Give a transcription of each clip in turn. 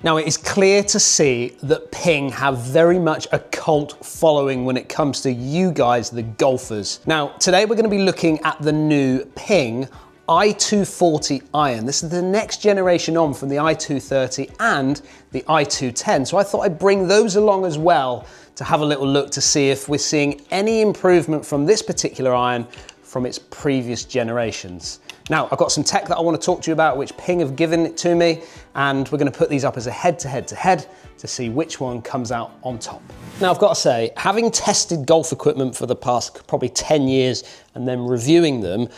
Now, it is clear to see that Ping have very much a cult following when it comes to you guys, the golfers. Now, today we're going to be looking at the new Ping i240 iron. This is the next generation on from the i230 and the i210. So I thought I'd bring those along as well to have a little look to see if we're seeing any improvement from this particular iron from its previous generations. Now, I've got some tech that I want to talk to you about, which Ping have given it to me, and we're going to put these up as a head-to-head to see which one comes out on top. Now, I've got to say, having tested golf equipment for the past probably 10 years and then reviewing them,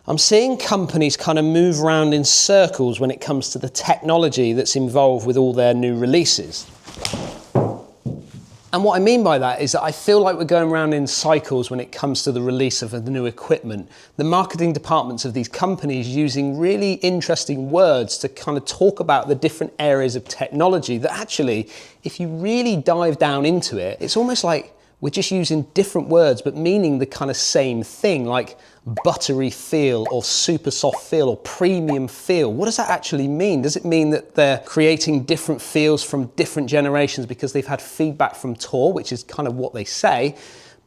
I'm seeing companies kind of move around in circles when it comes to the technology that's involved with all their new releases. And what I mean by that is that I feel like we're going around in cycles when it comes to the release of the new equipment. The marketing departments of these companies using really interesting words to kind of talk about the different areas of technology that actually, if you really dive down into it, it's almost like we're just using different words but meaning the kind of same thing, like buttery feel or super soft feel or premium feel. What does that actually mean? Does it mean that they're creating different feels from different generations because they've had feedback from Tour, which is kind of what they say,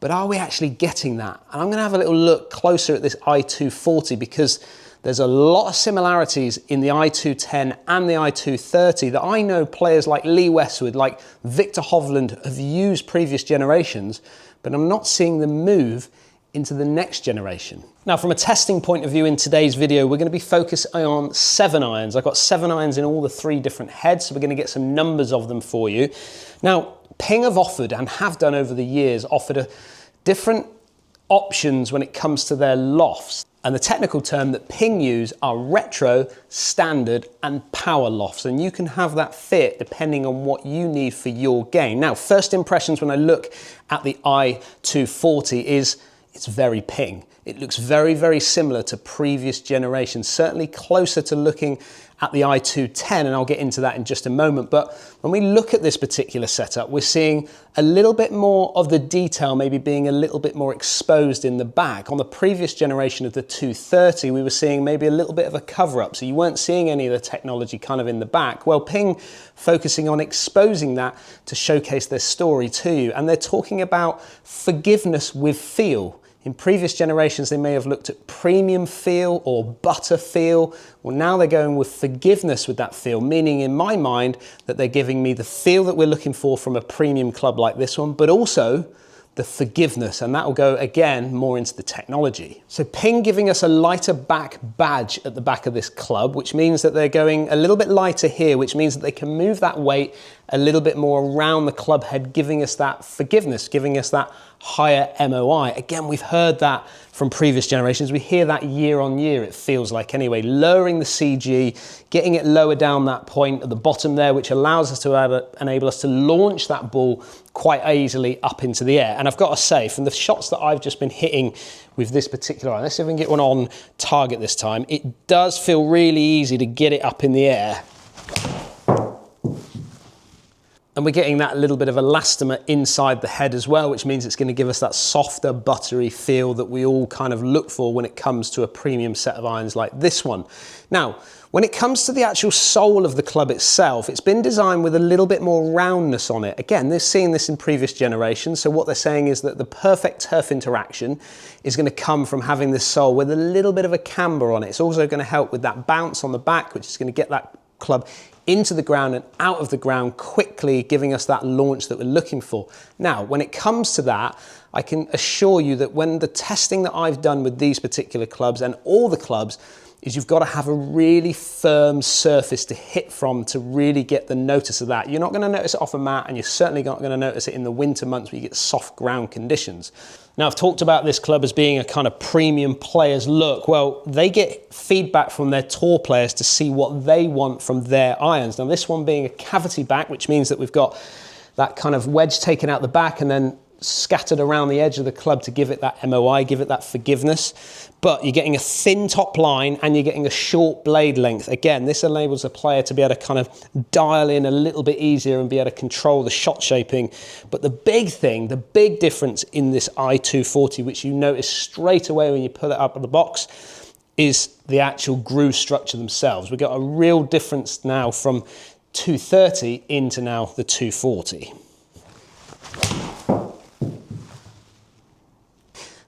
but are we actually getting that? And I'm going to have a little look closer at this i240 because there's a lot of similarities in the i210 and the i230 that I know players like Lee Westwood, like Victor Hovland have used previous generations, but I'm not seeing them move into the next generation. Now, from a testing point of view in today's video, we're going to be focused on 7 irons. I've got 7 irons in all the 3 different heads, so we're going to get some numbers of them for you. Now, Ping have offered and have done over the years, offered different options when it comes to their lofts. And the technical term that Ping use are retro, standard, and power lofts. And you can have that fit depending on what you need for your game. Now, first impressions when I look at the i240 is it's very Ping. It looks very, very similar to previous generations, certainly closer to looking at the i210, and I'll get into that in just a moment. But when we look at this particular setup, we're seeing a little bit more of the detail maybe being a little bit more exposed in the back. On the previous generation of the 230, we were seeing maybe a little bit of a cover-up, so you weren't seeing any of the technology kind of in the back. Well, Ping focusing on exposing that to showcase their story to you, and they're talking about forgiveness with feel. In previous generations, they may have looked at premium feel or butter feel. Well, now they're going with forgiveness with that feel, meaning in my mind that they're giving me the feel that we're looking for from a premium club like this one, but also the forgiveness, and that will go again more into the technology. So Ping giving us a lighter back badge at the back of this club, which means that they're going a little bit lighter here, which means that they can move that weight a little bit more around the club head, giving us that forgiveness, giving us that higher MOI. Again, we've heard that from previous generations. We hear that year on year, it feels like anyway, lowering the CG, getting it lower down that point at the bottom there, which allows us to enable us to launch that ball quite easily up into the air. And I've got to say, from the shots that I've just been hitting with this particular iron, let's see if we can get one on target this time, it does feel really easy to get it up in the air. And we're getting that little bit of elastomer inside the head as well, which means it's going to give us that softer, buttery feel that we all kind of look for when it comes to a premium set of irons like this one. Now, when it comes to the actual sole of the club itself, it's been designed with a little bit more roundness on it. Again, they're seeing this in previous generations, so what they're saying is that the perfect turf interaction is going to come from having this sole with a little bit of a camber on it. It's also going to help with that bounce on the back, which is going to get that club into the ground and out of the ground quickly, giving us that launch that we're looking for. Now, when it comes to that, I can assure you that when the testing that I've done with these particular clubs and all the clubs is you've got to have a really firm surface to hit from to really get the notice of that. You're not going to notice it off a mat, and you're certainly not going to notice it in the winter months where you get soft ground conditions. Now, I've talked about this club as being a kind of premium player's look. Well, they get feedback from their tour players to see what they want from their irons. Now, this one being a cavity back, which means that we've got that kind of wedge taken out the back and then scattered around the edge of the club to give it that MOI, give it that forgiveness. But you're getting a thin top line and you're getting a short blade length. Again, this enables a player to be able to kind of dial in a little bit easier and be able to control the shot shaping. But the big thing, the big difference in this i240, which you notice straight away when you pull it up of the box, is the actual groove structure themselves. We've got a real difference now from i230 into now the 240.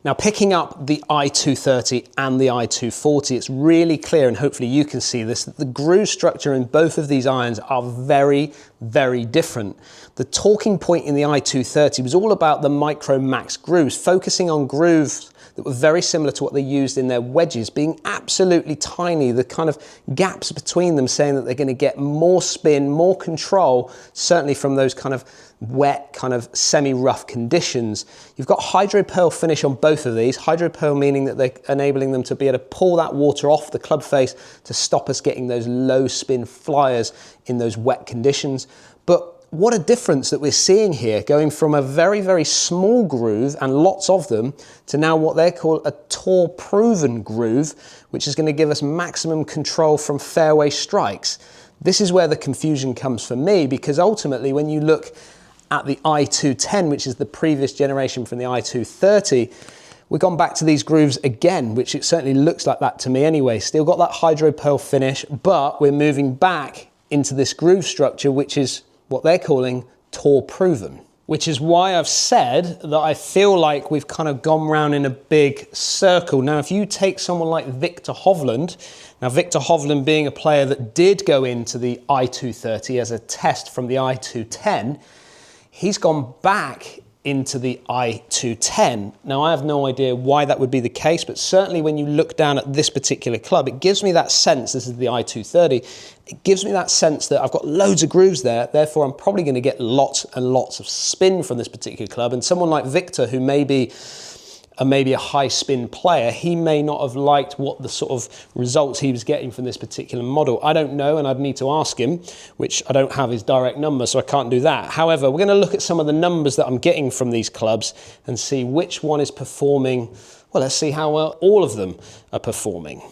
Now, picking up the i230 and the i240, it's really clear, and hopefully you can see this, that the groove structure in both of these irons are very, very different. The talking point in the i230 was all about the Micro Max grooves, focusing on grooves that were very similar to what they used in their wedges, being absolutely tiny, the kind of gaps between them saying that they're going to get more spin, more control, certainly from those kind of wet, kind of semi-rough conditions. You've got hydro pearl finish on both of these. Hydro pearl meaning that they're enabling them to be able to pull that water off the club face to stop us getting those low spin flyers in those wet conditions. But what a difference that we're seeing here, going from a very, very small groove and lots of them to now what they call a tour proven groove, which is going to give us maximum control from fairway strikes. This is where the confusion comes for me, because ultimately when you look at the i210, which is the previous generation from the i230, we've gone back to these grooves again, which it certainly looks like that to me anyway. Still got that hydro pearl finish, but we're moving back into this groove structure, which is what they're calling tour proven, which is why I've said that I feel like we've kind of gone round in a big circle. Now, if you take someone like Viktor Hovland, now Viktor Hovland being a player that did go into the i230 as a test from the i210, he's gone back into the i210. Now, I have no idea why that would be the case, but certainly when you look down at this particular club, it gives me that sense, this is the i230, it gives me that sense that I've got loads of grooves there, therefore I'm probably going to get lots and lots of spin from this particular club. And someone like Viktor, who may be maybe a high spin player, he may not have liked what the sort of results he was getting from this particular model. I don't know, and I'd need to ask him, which I don't have his direct number, so I can't do that. However, we're going to look at some of the numbers that I'm getting from these clubs and see which one is performing. Well, let's see how well all of them are performing.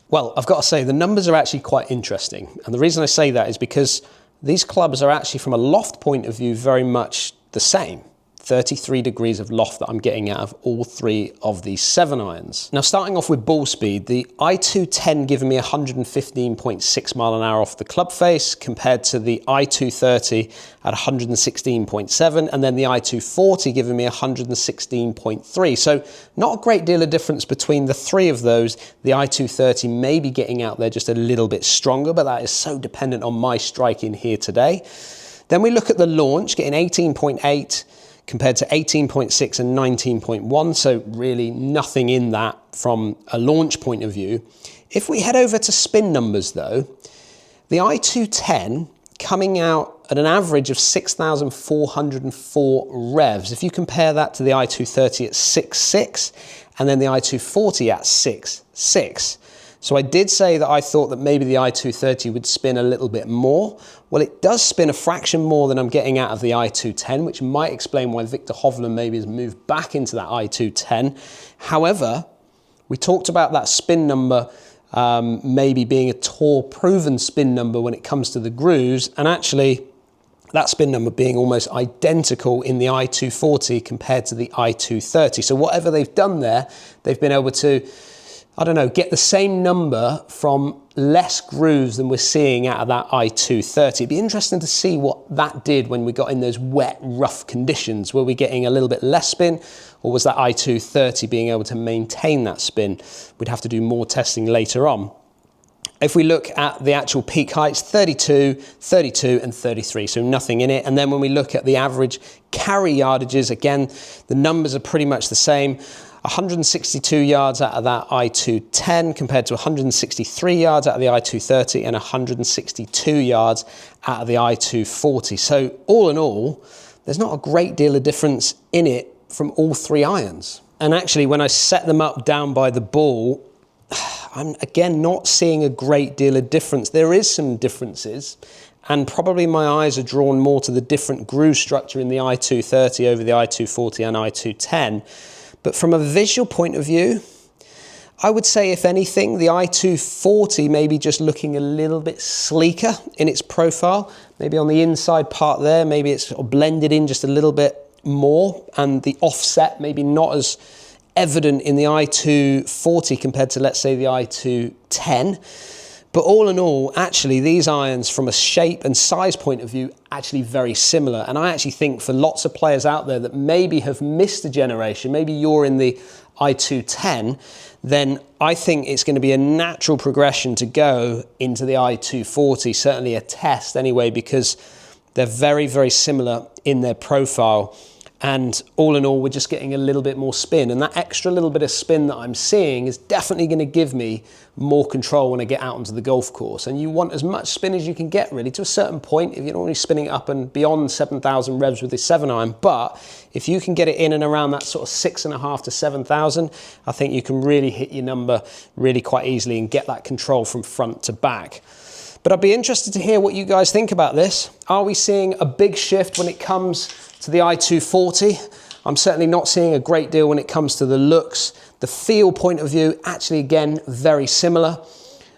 Well, I've got to say, the numbers are actually quite interesting. And the reason I say that is because these clubs are actually, from a loft point of view, very much the same. 33 degrees of loft that I'm getting out of all three of these 7 irons. Now, starting off with ball speed, the i210 giving me 115.6 mile an hour off the club face compared to the i230 at 116.7, and then the i240 giving me 116.3. So not a great deal of difference between the three of those. The i230 may be getting out there just a little bit stronger, but that is so dependent on my striking here today. Then we look at the launch, getting 18.8 compared to 18.6 and 19.1, so really nothing in that from a launch point of view. If we head over to spin numbers though, the i210 coming out at an average of 6,404 revs. If you compare that to the i230 at 6.6 and then the i240 at 6.6. So I did say that I thought that maybe the i230 would spin a little bit more. Well, it does spin a fraction more than I'm getting out of the i210, which might explain why Viktor Hovland maybe has moved back into that i210. However, we talked about that spin number maybe being a tour proven spin number when it comes to the grooves, and actually that spin number being almost identical in the i240 compared to the i230. So whatever they've done there, they've been able to, I don't know, get the same number from less grooves than we're seeing out of that i230. It'd be interesting to see what that did when we got in those wet, rough conditions. Were we getting a little bit less spin, or was that i230 being able to maintain that spin? We'd have to do more testing later on. If we look at the actual peak heights, 32, 32 and 33, so nothing in it. And then when we look at the average carry yardages, again, the numbers are pretty much the same. 162 yards out of that i210 compared to 163 yards out of the i230 and 162 yards out of the i240. So all in all, there's not a great deal of difference in it from all three irons. And actually, when I set them up down by the ball, I'm again not seeing a great deal of difference. There is some differences, and probably my eyes are drawn more to the different groove structure in the i230 over the i240 and i210. But from a visual point of view, I would say, if anything, the i240 may be just looking a little bit sleeker in its profile. Maybe on the inside part there, maybe it's sort of blended in just a little bit more, and the offset maybe not as evident in the i240 compared to, let's say, the i210. But all in all, actually, these irons from a shape and size point of view, actually very similar. And I actually think for lots of players out there that maybe have missed a generation, maybe you're in the i210, then I think it's going to be a natural progression to go into the i240, certainly a test anyway, because they're very, very similar in their profile. And all in all, we're just getting a little bit more spin. And that extra little bit of spin that I'm seeing is definitely going to give me more control when I get out onto the golf course. And you want as much spin as you can get, really, to a certain point. If you're not only spinning it up and beyond 7,000 revs with the 7-iron, but if you can get it in and around that sort of 6.5 to 7,000, I think you can really hit your number really quite easily and get that control from front to back. But I'd be interested to hear what you guys think about this. Are we seeing a big shift when it comes to the i240? I'm certainly not seeing a great deal when it comes to the looks. The feel point of view, actually again, very similar.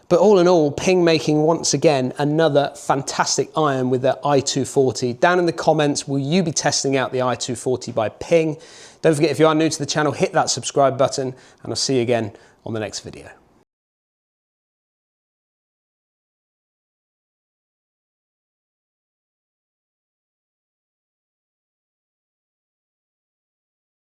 But all in all, Ping making once again another fantastic iron with their i240. Down in the comments, will you be testing out the i240 by Ping? Don't forget, if you are new to the channel, hit that subscribe button, and I'll see you again on the next video.